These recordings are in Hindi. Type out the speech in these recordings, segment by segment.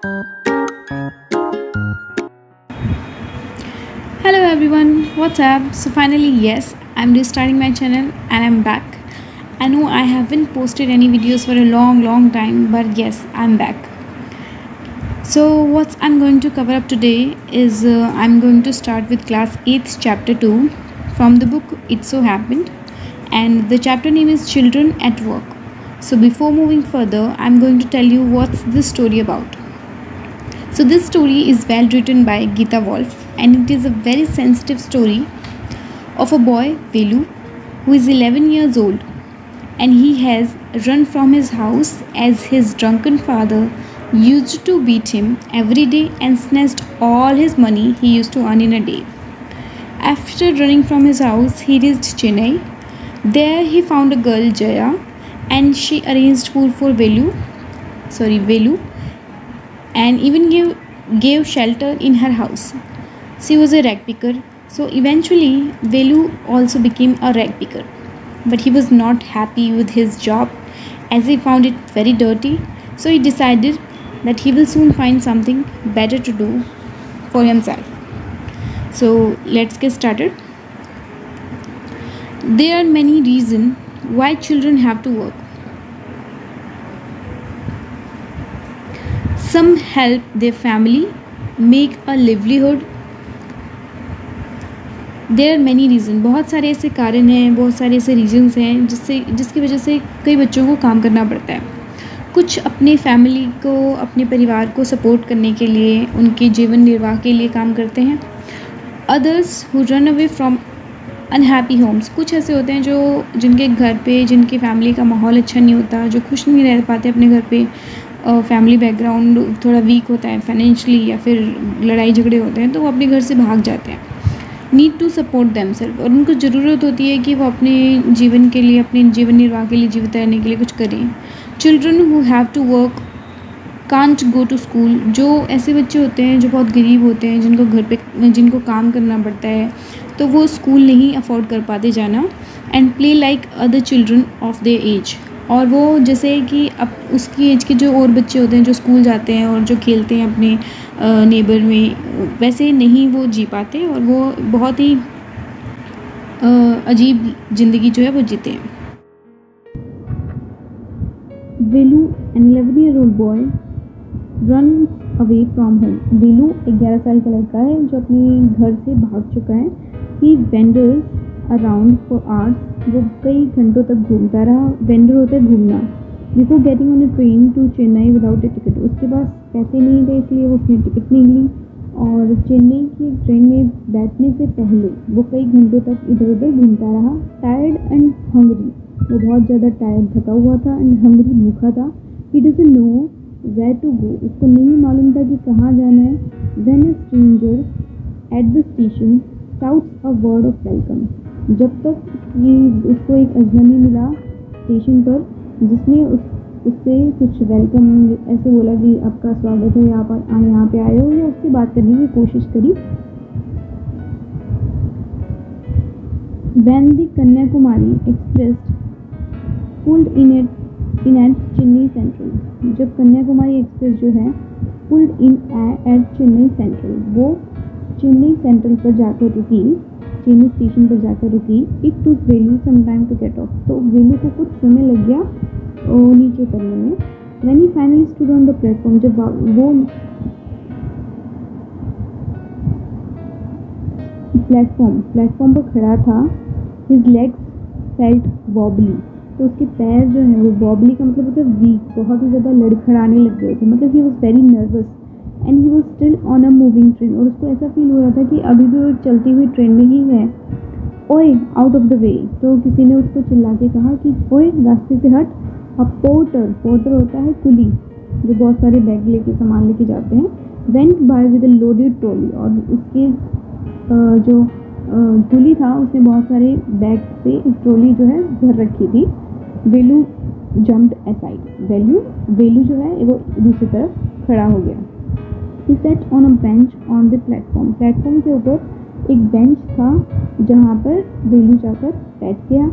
Hello everyone, what's up? So finally, yes, I'm restarting my channel and I'm back. I know I haven't posted any videos for a long time, but yes, I'm back. So what I'm going to cover up today is I'm going to start with class 8th chapter 2 from the book It So Happened, and the chapter name is Children at Work. So before moving further, I'm going to tell you what's this story about. So this story is well written by Geeta Wolf, and it is a very sensitive story of a boy, Velu, who is 11 years old, and he has run from his house as his drunken father used to beat him every day and snatched all his money he used to earn in a day. After running from his house, he reached Chennai. There he found a girl, Jaya, and she arranged food for Velu, and even gave shelter in her house. She was a rag picker, so eventually Velu also became a rag picker. But he was not happy with his job as he found it very dirty, so he decided that he will soon find something better to do for himself. So let's get started. There are many reasons why children have to work. Some help their family make a livelihood. There are many reason, बहुत सारे ऐसे कारण हैं, बहुत सारे ऐसे रीजन्स हैं जिसकी वजह से कई बच्चों को काम करना पड़ता है. कुछ अपने फैमिली को, अपने परिवार को सपोर्ट करने के लिए, उनके जीवन निर्वाह के लिए काम करते हैं. Others who run away from unhappy homes, कुछ ऐसे होते हैं जो जिनके घर पे, जिनके फैमिली का माहौल अच्छा नहीं होता, जो खुश नहीं रह पाते अपने घर पे, फैमिली बैकग्राउंड थोड़ा वीक होता है फाइनेंशियली, या फिर लड़ाई झगड़े होते हैं तो वो अपने घर से भाग जाते हैं. नीड टू सपोर्ट देमसेल्फ, और उनको ज़रूरत होती है कि वो अपने जीवन के लिए, अपने जीवन निर्वाह के लिए, जीवित रहने के लिए कुछ करें. Children who have to work can't go to school, जो ऐसे बच्चे होते हैं जो बहुत गरीब होते हैं, जिनको घर पे, जिनको काम करना पड़ता है, तो वो स्कूल नहीं अफोर्ड कर पाते जाना. And play like other children of their age, और वो जैसे कि अब उसकी एज के जो और बच्चे होते हैं जो स्कूल जाते हैं और जो खेलते हैं अपने नेबर में, वैसे नहीं वो जी पाते, और वो बहुत ही अजीब ज़िंदगी जो है वो जीते हैं. Velu, an 11-year-old boy, run away from home. Velu 11 साल का लड़का है जो अपने घर से भाग चुका है. ही वेंडर्स अराउंड फॉर आवर्स, वो कई घंटों तक घूमता रहा. वेंडर होता है घूमना. Before getting on a train to Chennai without a ticket, उसके पास पैसे नहीं थे इसलिए वो उसने टिकट नहीं ली, और चेन्नई की ट्रेन में बैठने से पहले वो कई घंटों तक इधर उधर घूमता रहा. टायर्ड एंड हंग्री, वो बहुत ज़्यादा टायर्ड, थका हुआ था, एंड हंग्री, भूखा था. He doesn't know where to go, उसको नहीं मालूम था कि कहाँ जाना है. When a stranger at the station shouts a word of welcome, जब तक ये उसको एक अजनबी मिला स्टेशन पर जिसने उससे कुछ वेलकम ऐसे बोला कि आपका स्वागत है, आप यहाँ पे आए हो, या उससे बात करने की कोशिश करी. When the Kanyakumari express pulled in at Chennai central, जब कन्याकुमारी एक्सप्रेस जो है pulled in at Chennai central, वो चेन्नई सेंट्रल पर जाकर रुकी, चेन्नई स्टेशन पर जाकर रुकी. It took Velu some time to get off, तो वेलू को कुछ समय लग गया नीचे उतरने में. When he finally stood on the platform, जब वो प्लेटफॉर्म पर खड़ा था, his legs felt wobbly, तो उसके पैर जो हैं वो wobbly का मतलब होता है वीक, बहुत ही ज़्यादा लड़खड़ाने लग गए थे. मतलब he was very nervous and he was still on a moving train, और उसको ऐसा फील हो रहा था कि अभी भी वो चलती हुई ट्रेन में ही है. ओए आउट ऑफ द वे, तो किसी ने उसको चिल्ला के कहा कि ओए रास्ते से हट. अब पोर्टर होता है कुली, जो बहुत सारे बैग लेके, सामान लेके जाते हैं. Went by with a loaded trolley, और उसके जो कुली था उसने बहुत सारे बैग से एक ट्रॉली जो है भर रखी थी. वेलू जम्प्ड असाइड, वेलू जो है वो दूसरी तरफ खड़ा हो गया. He sat on a bench on the platform के ऊपर एक बेंच था जहाँ पर वेलू जाकर बैठ गया.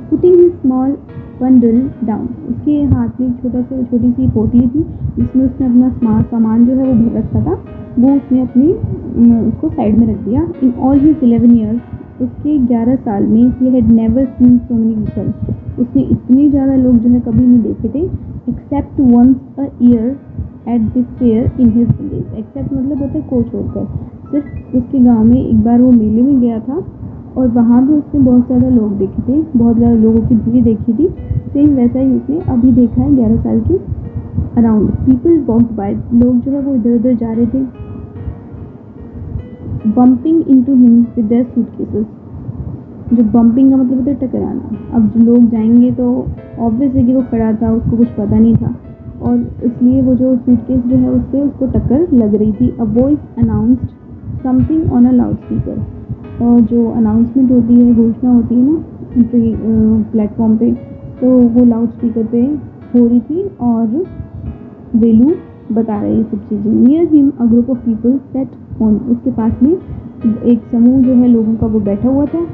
Putting his small bundle down. उसके हाथ में एक छोटी सी पोटली थी जिसमें उसने अपना सामान जो है वो भर रखा था, वो उसने उसको साइड में रख दिया। इन ऑल हिज 11 ईयर्स, उसके 11 साल में, he had never seen so many people, उसने इतने ज़्यादा लोग जो है कभी नहीं देखे थे। Except once a year at this fair in his village. Except मतलब होता है को छोड़कर, सिर्फ उसके गांव में एक बार वो मेले में गया था और वहाँ भी उसने बहुत ज़्यादा लोग देखे थे, बहुत ज़्यादा लोगों की भीड़ देखी थी। सेम वैसा ही उसने अभी देखा है 11 साल के अराउंड। पीपल वॉक्ड बाय, लोग जो है वो इधर उधर जा रहे थे। Bumping into him with their suitcases. जो बम्पिंग का मतलब होता है टकराना। अब जो लोग जाएंगे तो ऑब्वियस है कि वो खड़ा था, उसको कुछ पता नहीं था और इसलिए वो जो सूटकेस जो है उससे उसको टक्कर लग रही थी। A voice announced something on a loud speaker. और जो अनाउंसमेंट होती है, घोषणा होती है ना प्लेटफॉर्म पे, तो वो लाउड स्पीकर पे हो रही थी और वेलू बता रहे ये सब चीज़ें। Near him a group of people set on, उसके पास में एक समूह जो है लोगों का वो बैठा हुआ था।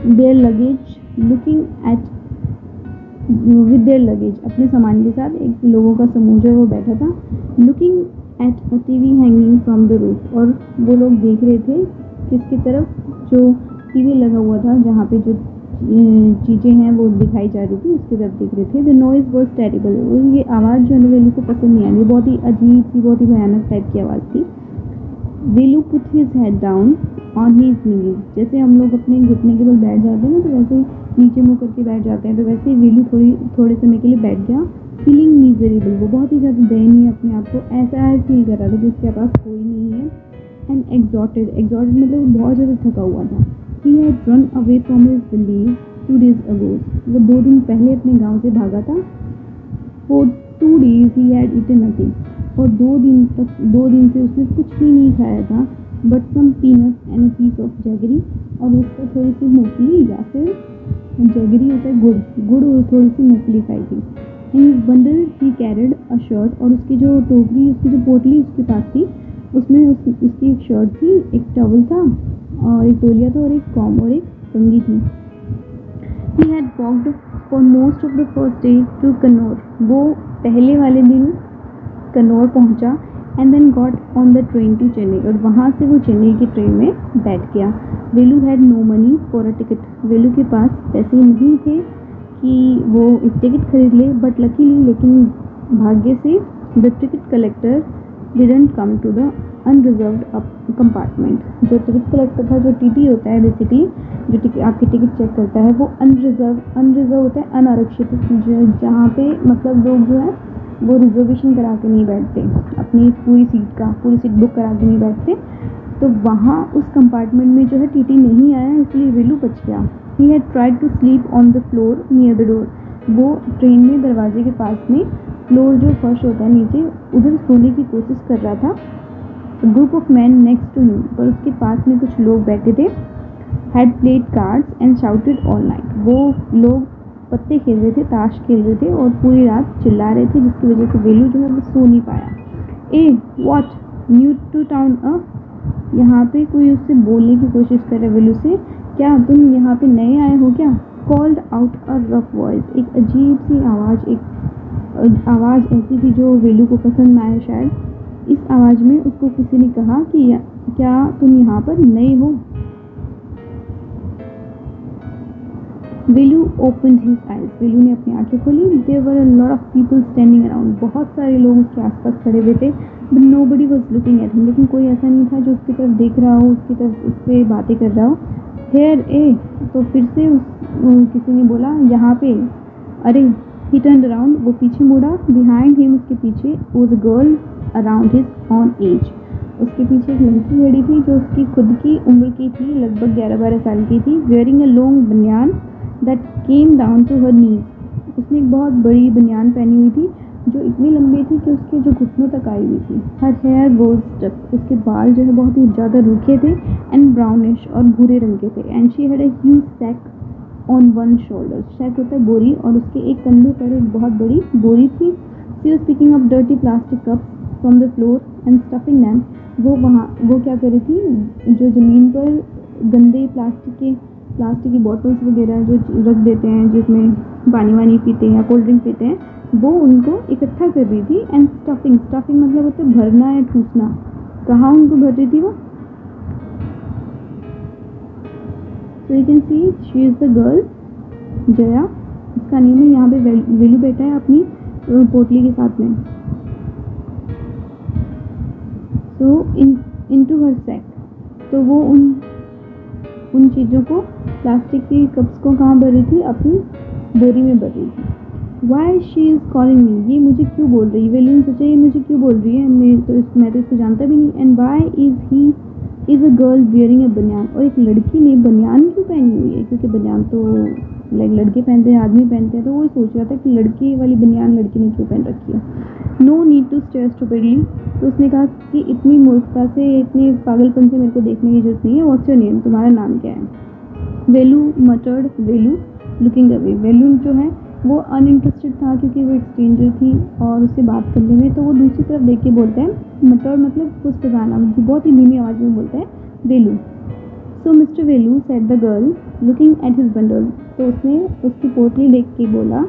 Their luggage looking at, with their luggage, अपने सामान के साथ एक लोगों का समूह जो है वो बैठा था। Looking at a TV hanging from the roof, और वो लोग देख रहे थे किसकी तरफ, जो टीवी लगा हुआ था जहाँ पे जो चीज़ें हैं वो दिखाई जा रही थी उसकी तरफ देख रहे थे। द नॉइज वॉज टेरिबल, ये आवाज़ जो है वेलू को पसंद नहीं आई, बहुत ही अजीब सी, बहुत ही भयानक टाइप की आवाज़ थी। Velu put his head down on his knees, जैसे हम लोग अपने घुटने के बल बैठ जाते हैं ना, तो वैसे ही नीचे मुँह करके बैठ जाते हैं, तो वैसे ही वेलू थोड़े समय के लिए बैठ गया। फीलिंग मिजरेबल, वो बहुत ही ज़्यादा दयनीय अपने आप को ऐसा फील कर रहा था कि उसके पास कोई नहीं है। एंड एग्जॉटेड मतलब बहुत ज़्यादा थका हुआ था। He had run away from his village 2 days ago, वो 2 दिन पहले अपने गांव से भागा था। For 2 days he had eaten nothing, और 2 दिन से उसने कुछ भी नहीं खाया था, but some peanuts and a piece of jaggery, और उसको थोड़ी सी मूंगफली, या फिर जैगरी होता है गुड़ और थोड़ी सी मूंगफली खाई थी। In his bundle he carried a shirt, और उसकी जो टोकरी, उसकी जो पोटली उसके पास थी, उसमें उसकी एक शर्ट थी, एक टॉवल था और एक तौलिया था और एक कॉम और एक कंघी थी। He had walked for most of the first day to Kannur, वो पहले वाले दिन कन्नौर पहुंचा। And then got on the train to Chennai, और वहाँ से वो चेन्नई की ट्रेन में बैठ गया। Velu had no money for a ticket, Velu के पास पैसे नहीं थे कि वो एक टिकट खरीद ले, बट लकीली, लेकिन भाग्य से, the ticket collector didn't come to the unreserved compartment. जो टिकट कलेक्टर था, जो टीटी होता है बेसिकली, जो आपकी टिकट चेक करता है, वो अनरिजर्व होता है, अनारक्षित, जहाँ पे मतलब लोग जो है वो रिजर्वेशन करा के नहीं बैठते, अपनी पूरी सीट बुक करा के नहीं बैठते। तो वहाँ उस कंपार्टमेंट में जो है टीटी नहीं आया, इसलिए वेलू बच गया। He had tried to sleep on the floor near the door, वो ट्रेन में दरवाजे के पास में, फ्लोर जो फर्श होता है नीचे, उधर सोने की कोशिश कर रहा था। Group of man next to him, पर उसके पास में कुछ लोग बैठे थे। Had played cards and shouted all night, वो लोग पत्ते खेल रहे थे, ताश खेल रहे थे और पूरी रात चिल्ला रहे थे, जिसकी वजह से वेलू जो है वो सो नहीं पाया। ए व्हाट न्यू टू टाउन अ, यहाँ पे कोई उससे बोलने की कोशिश कर रहा है वेलू से, क्या तुम यहाँ पे नए आए हो क्या? Called out a rough voice, एक अजीब सी आवाज़, एक आवाज़ ऐसी थी जो वेलू को पसंद ना आए शायद। इस आवाज़ में उसको किसी ने कहा कि क्या तुम यहाँ पर नए हो? Velu opened his eyes, Velu ने अपनी आंखें खोली। There were a lot of people standing around, बहुत सारे लोग उसके आसपास खड़े हुए थे। But nobody was looking at him, लेकिन कोई ऐसा नहीं था जो उसकी तरफ देख रहा हो, उसकी तरफ उससे बातें कर रहा हो। हेयर ए, तो फिर से किसी ने बोला यहाँ पे। अरे, ही टर्न्ड अराउंड, वो पीछे मुड़ा। बिहाइंड हिम, उसके पीछे, was a girl around his own age, उसके पीछे एक लड़की खड़ी थी जो उसकी खुद की उम्र की थी, लगभग 11-12 साल की थी। Wearing a long banian that came down to her knees, उसने एक बहुत बड़ी बनियान पहनी हुई थी जो इतनी लंबी थी कि उसके जो घुटनों तक आई हुई थी। हर हेयर वॉज स्टफ, उसके बाल जो है बहुत ही ज़्यादा रूखे थे एंड ब्राउनिश और भूरे रंग के थे। And she had a huge sack on one shoulder, sack होता है बोरी, और उसके एक कंधे पर एक बहुत बड़ी बोरी थी। She was picking up dirty plastic cups from the floor and stuffing them, वो क्या कर रही थी, जो ज़मीन पर गंदे प्लास्टिक के प्लास्टिक की बॉटल्स वगैरह जो रख देते हैं जिसमें पानी वानी पीते हैं या कोल्ड ड्रिंक पीते हैं, वो उनको इकट्ठा कर रही थी। एंड स्टफिंग मतलब होता है भरना या ठूसना। कहाँ उनको भर रही थी वो? So you can see she is the girl Jaya, इसका नेम है। यहाँ पे वेलू बैठा है अपनी पोटली के साथ में। सो इनटू हर सैक, तो वो उन चीज़ों को, प्लास्टिक की कप्स को कहाँ भर रही थी? अपनी बोरी में भर रही थी। Why she is calling me, ये मुझे क्यों बोल रही है? वेलू ने सोचा ये मुझे क्यों बोल रही है, मैं तो इसको जानता भी नहीं। And why is a girl wearing a banian, और एक लड़की ने बनियान क्यों पहनी हुई है? क्योंकि बनियान तो लाइक लड़के पहनते हैं, आदमी पहनते हैं, तो वो सोच रहा था कि लड़की वाली बनियान लड़की ने क्यों पहन रखी है। No need to stare stupidly, तो उसने कहा कि इतनी मूर्खता से, इतने पागलपन से मेरे को देखने की जरूरत नहीं है। व्हाट्स योर नेम, तुम्हारा नाम क्या है? वेलू मटर्ड, वेलू लुकिंग अवे। वेलू जो है वो अनइंटरेस्टेड था क्योंकि वो एक स्ट्रेंजर थी और उससे बात करने में, तो वो दूसरी तरफ देख के बोलता है, मटर्ड मतलब फुसफुसाना, बहुत ही धीमी आवाज़ में बोलता है Velu. So mister Velu said the girl looking at his bundle, तो उसने उसकी पोटली देख के बोला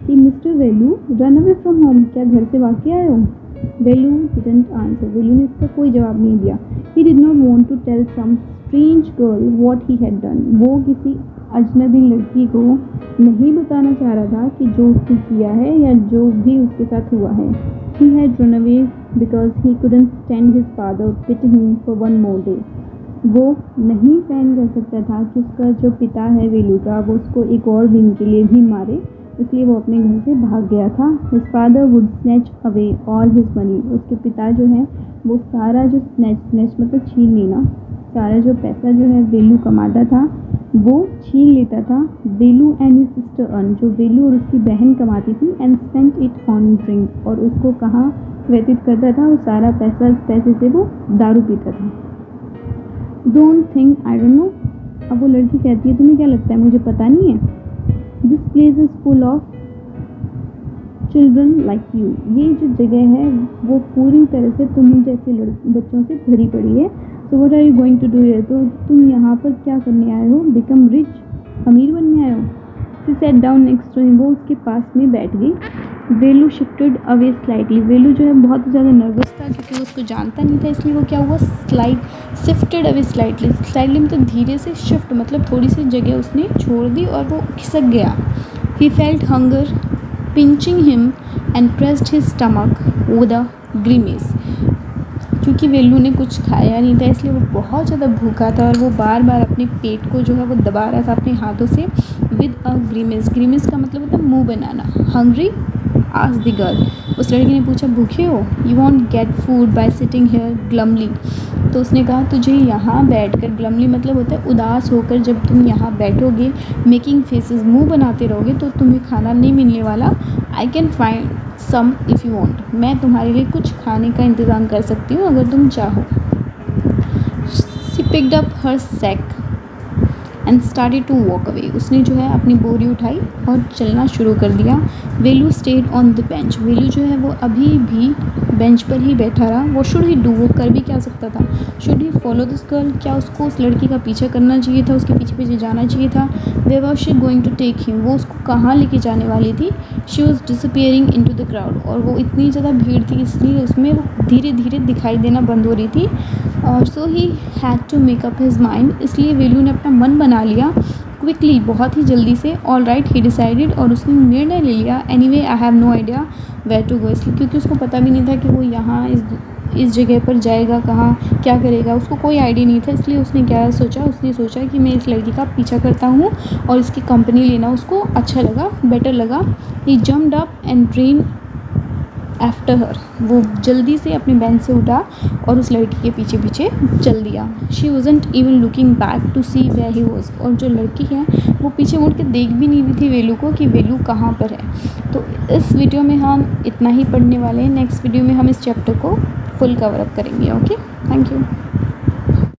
कि mister Velu run away from home, क्या घर से भाग के आए हो? वेलू डिडंट आंसर, वेलू ने इसका कोई जवाब नहीं दिया। He did not want to tell some strange girl what he had done, वो किसी अजनबी लड़की को नहीं बताना चाह रहा था कि जो उसने किया है या जो भी उसके साथ हुआ है। ही had run away because he couldn't stand his father pitting him for one more day, वो नहीं सहन कर सकता था कि उसका जो पिता है वेलू का, वो उसको एक और दिन के लिए भी मारे, इसलिए वो अपने घर से भाग गया था। His father would snatch away all his money, उसके पिता जो है वो सारा जो स्नैच मतलब छीन लेना, सारा जो पैसा जो है वेलू कमाता था वो छीन लेता था। वेलू एंड हिज सिस्टर अर्न, जो वेलू और उसकी बहन कमाती थी, and spent it on drink, और उसको कहाँ व्यतीत करता था? वो सारा पैसे से वो दारू पीता था। Don't think I don't know, अब वो लड़की कहती है तुम्हें क्या लगता है मुझे पता नहीं है? This place is full of children like you, ये जो जगह है वो पूरी तरह से तुम जैसे बच्चों से भरी पड़ी है। So what are you going to do here, तो तुम यहाँ पर क्या करने आए हो? बिकम रिच, अमीर बनने आए हो? She sat down next to him, वो उसके पास में बैठ गई। Velu shifted away slightly, Velu जो है बहुत ज़्यादा नर्वस था क्योंकि वो उसको जानता नहीं था, इसलिए वो क्या हुआ, शिफ्टेड अवे स्लाइटली मतलब धीरे से, शिफ्ट मतलब थोड़ी सी जगह उसने छोड़ दी और वो खिसक गया। He felt hunger pinching him and pressed his stomach with a grimace, क्योंकि वेलू ने कुछ खाया नहीं था इसलिए वो बहुत ज़्यादा भूखा था और वो बार बार अपने पेट को जो है वो दबा रहा था अपने हाथों से। विद अ ग्रीमेस का मतलब होता है मुँह बनाना। हंग्री आस्क्ड द गर्ल, उस लड़की ने पूछा भूखे हो? You won't get food by sitting here glumly, तो उसने कहा तुझे यहाँ बैठकर, ग्लमली मतलब होता है उदास होकर, जब तुम यहाँ बैठोगे मेकिंग फेसेस, मुंह बनाते रहोगे तो तुम्हें खाना नहीं मिलने वाला। I can find some if you want, मैं तुम्हारे लिए कुछ खाने का इंतज़ाम कर सकती हूँ अगर तुम चाहो। She picked up her sack and started to walk away, उसने जो है अपनी बोरी उठाई और चलना शुरू कर दिया। वेलू स्टेड ऑन द बेंच, वेलू जो है वो अभी भी बेंच पर ही बैठा रहा। वो शुड ही डू, वो कर भी क्या सकता था? Should he follow this girl, क्या उसको उस लड़की का पीछा करना चाहिए था, उसके पीछे पीछे जाना चाहिए था? Where was she going to take him, वो उसको कहाँ लेके जाने वाली थी? She was disappearing into the crowd, और वो इतनी ज़्यादा भीड़ थी इसलिए उसमें वो धीरे धीरे दिखाई देना बंद हो रही थी। और so he had to make up his mind, इसलिए वेलू ने अपना मन बना लिया क्विकली, बहुत ही जल्दी से। ऑल राइट ही डिसाइडेड, और उसने निर्णय ले लिया। Anyway I have no idea where to go, इसलिए क्योंकि उसको पता भी नहीं था कि वो यहाँ इस जगह पर जाएगा कहाँ, क्या करेगा, उसको कोई आइडिया नहीं था। इसलिए उसने क्या सोचा, उसने सोचा कि मैं इस लड़की का पीछा करता हूँ और इसकी कंपनी लेना उसको अच्छा लगा, बेटर लगा। He jumped up and ran after her, वो जल्दी से अपने बेंच से उठा और उस लड़की के पीछे पीछे चल दिया। She wasn't even looking back to see where he was, और जो लड़की है वो पीछे मुड़ के देख भी नहीं रही थी वेलू को कि वेलू कहाँ पर है। तो इस वीडियो में हम इतना ही पढ़ने वाले हैं, नेक्स्ट वीडियो में हम इस चैप्टर को फुल कवर अप करेंगे। Okay, thank you.